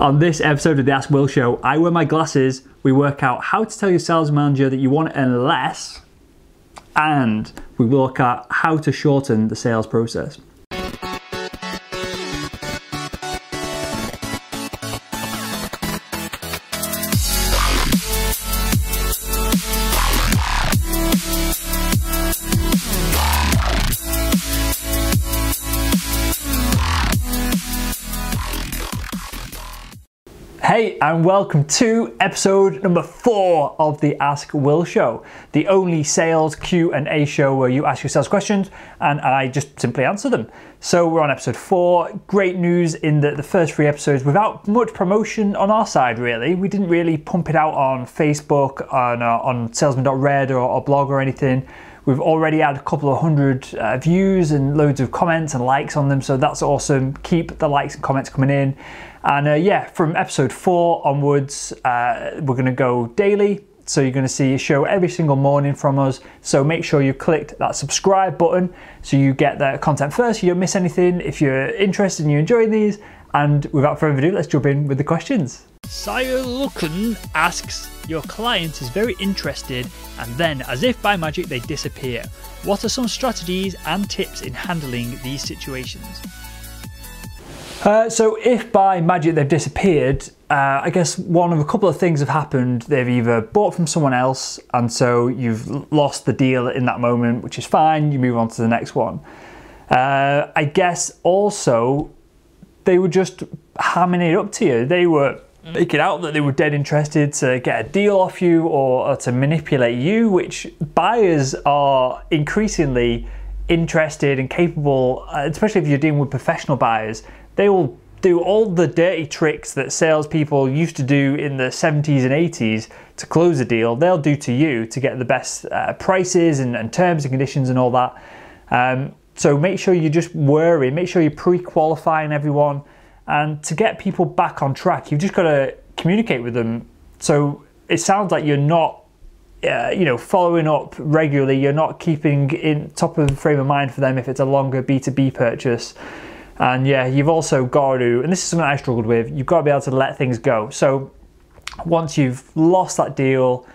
On this episode of the Ask Will Show, I wear my glasses, we work out how to tell your sales manager that you want to earn less, and we look at how to shorten the sales process. Hey, and welcome to episode number 4 of the Ask Will Show, the only sales Q&A show where you ask yourselves questions and I just simply answer them. So we're on episode 4. Great news in that the first 3 episodes, without much promotion on our side really, we didn't really pump it out on Facebook, on salesman.red or blog or anything. We've already had a couple of hundred views and loads of comments and likes on them, so that's awesome. Keep the likes and comments coming in. And yeah, from episode 4 onwards, we're going to go daily. So you're going to see a show every single morning from us. So make sure you clicked that subscribe button so you get the content first, you don't miss anything. If you're interested and you're enjoying these, and without further ado, let's jump in with the questions. Sire Lucan asks, your client is very interested and then, as if by magic, they disappear. What are some strategies and tips in handling these situations? So if by magic they've disappeared, I guess one of a couple of things have happened. They've either bought from someone else and so you've lost the deal in that moment, which is fine, you move on to the next one. I guess also they were just hamming it up to you. They were making out that they were dead interested to get a deal off you or to manipulate you, which buyers are increasingly interested and capable, especially if you're dealing with professional buyers. They will do all the dirty tricks that salespeople used to do in the 70s and 80s to close a deal. They'll do to you to get the best prices and terms and conditions and all that. So make sure you just worry, make sure you're pre-qualifying everyone. And to get people back on track, you've just got to communicate with them. So it sounds like you're not following up regularly. You're not keeping in top of the frame of mind for them if it's a longer B2B purchase. And yeah, you've also got to, and this is something I struggled with, you've got to be able to let things go. So once you've lost that deal,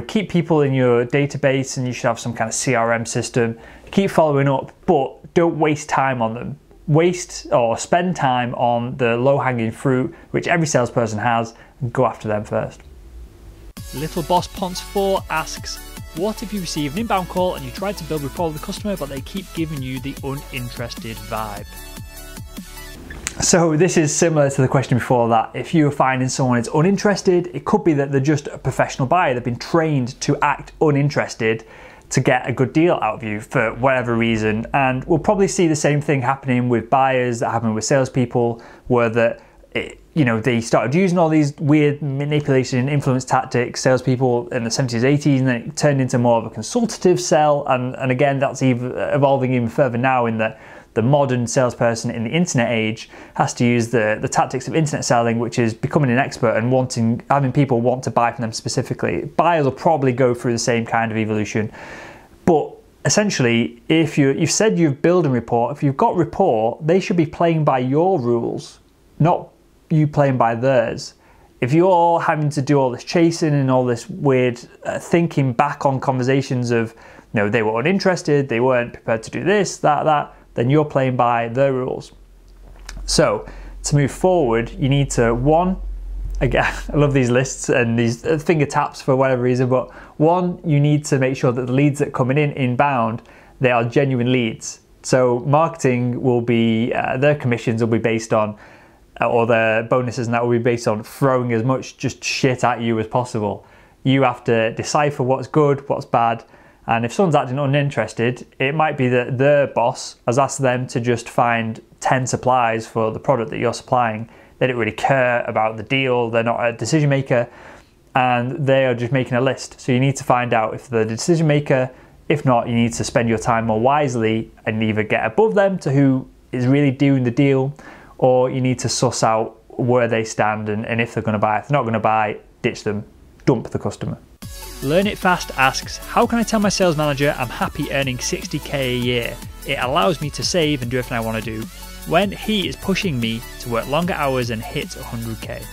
keep people in your database and you should have some kind of CRM system. Keep following up, but don't waste time on them. Waste or spend time on the low-hanging fruit, which every salesperson has, and go after them first. Little Boss Ponce 4 asks, what if you receive an inbound call and you try to build rapport with the customer, but they keep giving you the uninterested vibe? So this is similar to the question before that. If you're finding someone is uninterested, it could be that they're just a professional buyer. They've been trained to act uninterested to get a good deal out of you for whatever reason. And we'll probably see the same thing happening with buyers that happen with salespeople, where they started using all these weird manipulation and influence tactics, salespeople in the 70s, 80s, and then it turned into more of a consultative sell. And again, that's evolving even further now in that the modern salesperson in the internet age has to use the tactics of internet selling, which is becoming an expert and having people want to buy from them specifically. Buyers will probably go through the same kind of evolution. But essentially, if you've said you've built a rapport, if you've got rapport, they should be playing by your rules, not you playing by theirs. If you're having to do all this chasing and all this weird thinking back on conversations of, they were uninterested, they weren't prepared to do this, that, then you're playing by their rules. So to move forward, you need to, one, again, I love these lists and these finger taps for whatever reason, but one, you need to make sure that the leads that are coming in inbound, they are genuine leads. So marketing will be, their commissions will be based on, or their bonuses and that will be based on throwing as much just shit at you as possible. You have to decipher what's good, what's bad. And if someone's acting uninterested, it might be that their boss has asked them to just find 10 supplies for the product that you're supplying. They don't really care about the deal, they're not a decision maker, and they are just making a list. So you need to find out if they're the decision maker. If not, you need to spend your time more wisely and either get above them to who is really doing the deal, or you need to suss out where they stand and if they're going to buy. If they're not going to buy, ditch them, dump the customer. Learn It Fast asks, how can I tell my sales manager I'm happy earning 60k a year? It allows me to save and do everything I want to do. when he is pushing me to work longer hours and hit 100k?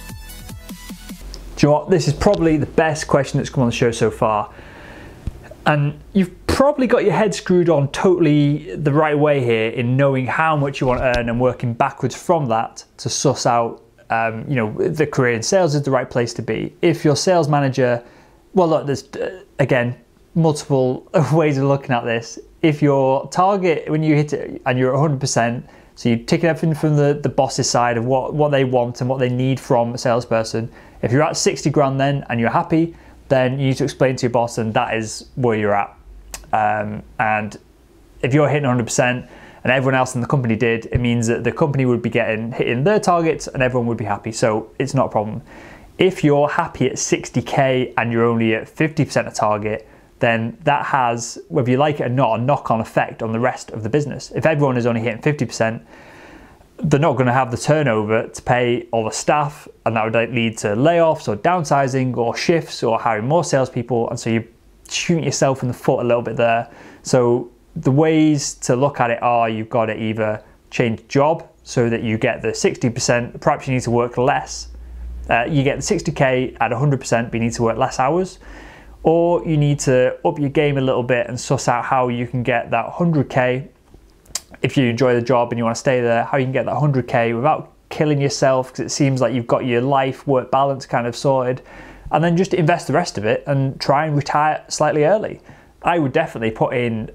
Do you know what? This is probably the best question that's come on the show so far. And you've probably got your head screwed on totally the right way here in knowing how much you want to earn and working backwards from that to suss out, the career in sales is the right place to be. If your sales manager, well, look, there's, again, multiple ways of looking at this. If your target, when you hit it and you're 100%, so you're taking everything from the boss's side of what they want and what they need from a salesperson. If you're at 60 grand then and you're happy, then you need to explain to your boss and that is where you're at. And if you're hitting 100% and everyone else in the company did, it means that the company would be hitting their targets and everyone would be happy. So it's not a problem. If you're happy at 60k and you're only at 50% of target, then that has, whether you like it or not, a knock-on effect on the rest of the business. If everyone is only hitting 50%, they're not going to have the turnover to pay all the staff, and that would lead to layoffs or downsizing or shifts or hiring more salespeople, and so you're shooting yourself in the foot a little bit there. So the ways to look at it are, you've got to either change job so that you get the 60%, perhaps you need to work less. You get the 60k at 100%, but you need to work less hours. Or you need to up your game a little bit and suss out how you can get that 100k, if you enjoy the job and you want to stay there, how you can get that 100k without killing yourself, because it seems like you've got your life-work balance kind of sorted, and then just invest the rest of it and try and retire slightly early. I would definitely put in,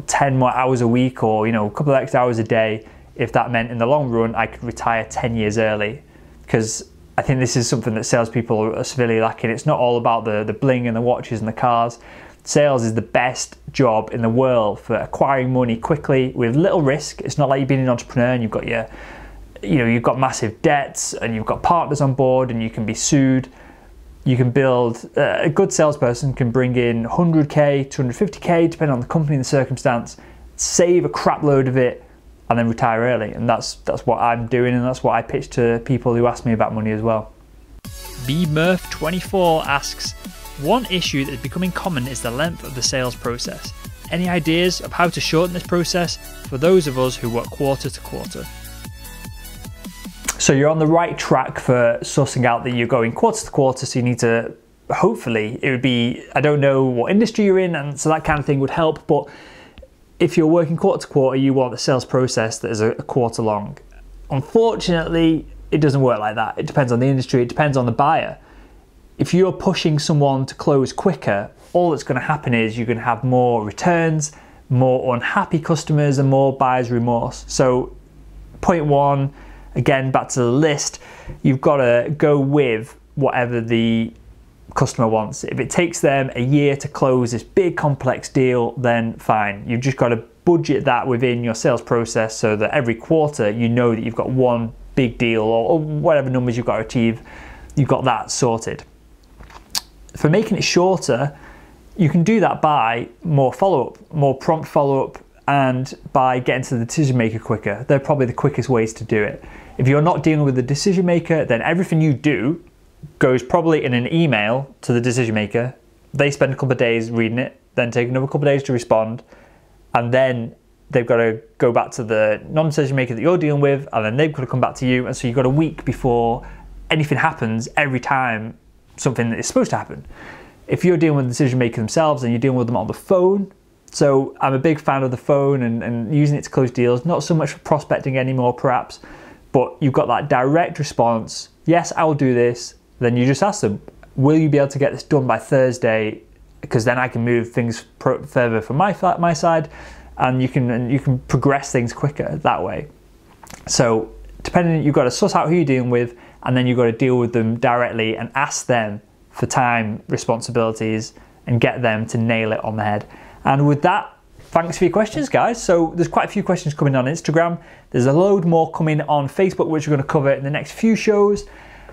10 more hours a week, or a couple of extra hours a day, if that meant in the long run I could retire 10 years early, because I think this is something that salespeople are severely lacking. It's not all about the bling and the watches and the cars. Sales is the best job in the world for acquiring money quickly with little risk. It's not like you've been an entrepreneur and you've got you've got massive debts and you've got partners on board and you can be sued. You can build, a good salesperson can bring in 100k, 250k, depending on the company and the circumstance, save a crap load of it, and then retire early. And that's what I'm doing, and that's what I pitch to people who ask me about money as well. bmurph24 asks, one issue that is becoming common is the length of the sales process. Any ideas of how to shorten this process for those of us who work quarter to quarter? So you're on the right track for sussing out that you're going quarter to quarter, so you need to, hopefully, it would be, I don't know what industry you're in, and so that kind of thing would help, but if you're working quarter to quarter, you want the sales process that is a quarter long. Unfortunately, it doesn't work like that. It depends on the industry, it depends on the buyer. If you're pushing someone to close quicker, all that's going to happen is you're going to have more returns, more unhappy customers, and more buyer's remorse. So point one, again, back to the list, you've got to go with whatever the customer wants. If it takes them a year to close this big complex deal, then fine. You've just got to budget that within your sales process so that every quarter you know that you've got one big deal, or whatever numbers you've got to achieve, you've got that sorted. For making it shorter, you can do that by more follow-up, more prompt follow-up, and by getting to the decision maker quicker. They're probably the quickest ways to do it. If you're not dealing with the decision maker, then everything you do goes probably in an email to the decision maker. They spend a couple of days reading it, then take another couple of days to respond, and then they've got to go back to the non-decision maker that you're dealing with, and then they've got to come back to you, and so you've got a week before anything happens every time something is supposed to happen. If you're dealing with the decision maker themselves and you're dealing with them on the phone, so I'm a big fan of the phone and using it to close deals, not so much for prospecting anymore perhaps, but you've got that direct response, yes, I will do this. Then you just ask them, will you be able to get this done by Thursday? Because then I can move things further from my side, and you can progress things quicker that way. So depending, you've got to suss out who you're dealing with, and then you've got to deal with them directly and ask them for time responsibilities and get them to nail it on the head. And with that, thanks for your questions, guys. So there's quite a few questions coming on Instagram. There's a load more coming on Facebook, which we're going to cover in the next few shows.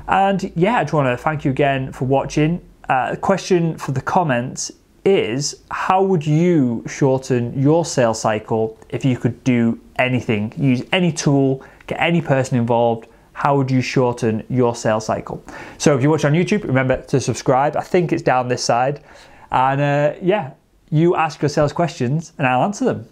And yeah, I just want to thank you again for watching. The question for the comments is, how would you shorten your sales cycle if you could do anything? Use any tool, get any person involved. How would you shorten your sales cycle? So if you watch on YouTube, remember to subscribe. I think it's down this side. And yeah, you ask your sales questions and I'll answer them.